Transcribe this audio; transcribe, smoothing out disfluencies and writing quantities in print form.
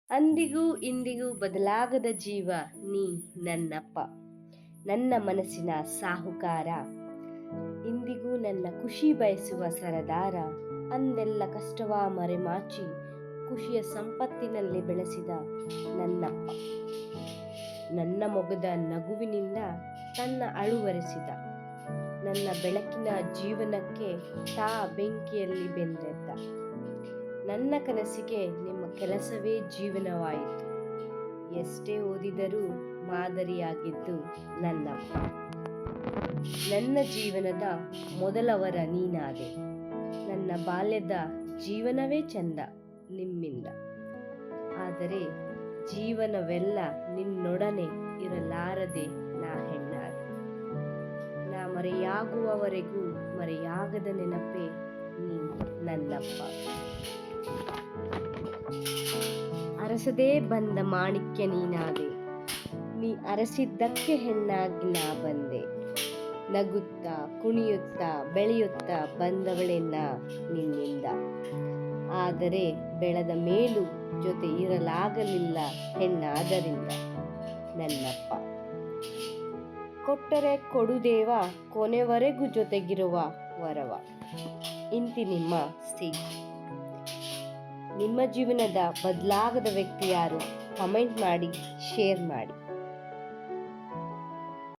ಅಂದಿಗೂ ಇಂದಿಗೂ ಬದಲಾಗದ ಜೀವ ನೀ ನನ್ನಪ್ಪ, ನನ್ನ ಮನಸ್ಸಿನ ಸಾಹುಕಾರ, ಇಂದಿಗೂ ನನ್ನ ಖುಷಿ ಬಯಸುವ ಸರದಾರ. ಅಂದೆಲ್ಲ ಕಷ್ಟವ ಮರೆಮಾಚಿ ಖುಷಿಯ ಸಂಪತ್ತಿನಲ್ಲಿ ಬೆಳೆಸಿದ ನನ್ನಪ್ಪ, ನನ್ನ ಮೊಗದ ನಗುವಿನಿಂದ ತನ್ನ ಅಳುವರೆಸಿದ, ನನ್ನ ಬೆಳಕಿನ ಜೀವನಕ್ಕೆ ತಾ ಬೆಂಕಿಯಲ್ಲಿ ಬೆಂದೆದ್ದ. ನನ್ನ ಕನಸಿಗೆ ನಿಮ್ಮ ಕೆಲಸವೇ ಜೀವನವಾಯಿತು, ಎಷ್ಟೇ ಓದಿದರೂ ಮಾದರಿಯಾಗಿದ್ದು ನನ್ನಪ್ಪ. ನನ್ನ ಜೀವನದ ಮೊದಲವರ ನೀನಾದೆ, ನನ್ನ ಬಾಲ್ಯದ ಜೀವನವೇ ಚಂದ ನಿಮ್ಮಿಂದ. ಆದರೆ ಜೀವನವೆಲ್ಲ ನಿನ್ನೊಡನೆ ಇರಲಾರದೆ ನಾ ಹೆಣ್ಣಾದೆ. ನಾ ಮರೆಯಾಗುವವರೆಗೂ ಮರೆಯಾಗದ ನೆನಪೇ ನೀ ನನ್ನಪ್ಪ. ಅರಸದೇ ಬಂದ ಮಾಣಿಕ್ಯ ನೀನಾದೆ, ನೀ ಅರಸಿದ್ದಕ್ಕೆ ಹೆಣ್ಣಾಗಿ ನಾ ಬಂದೆ. ನಗುತ್ತಾ ಕುಣಿಯುತ್ತಾ ಬೆಳೆಯುತ್ತಾ ಬಂದವಳೆ ನಾ ನಿನ್ನಿಂದ. ಆದರೆ ಬೆಳೆದ ಮೇಲೂ ಜೊತೆ ಇರಲಾಗಲಿಲ್ಲ ಹೆಣ್ಣಾದರಿಂದ ನನ್ನಪ್ಪ. ಕೊಟ್ಟರೆ ಕೊಡುದೇವ ಕೊನೆವರೆಗೂ ಜೊತೆಗಿರುವ ವರವ, ಇಂತಿ ನಿಮ್ಮ ಸ್ಥಿತಿ. ನಿಮ್ಮ ಜೀವನದ ಬದಲಾಗದ ವ್ಯಕ್ತಿ ಯಾರು? ಕಮೆಂಟ್ ಮಾಡಿ, ಶೇರ್ ಮಾಡಿ.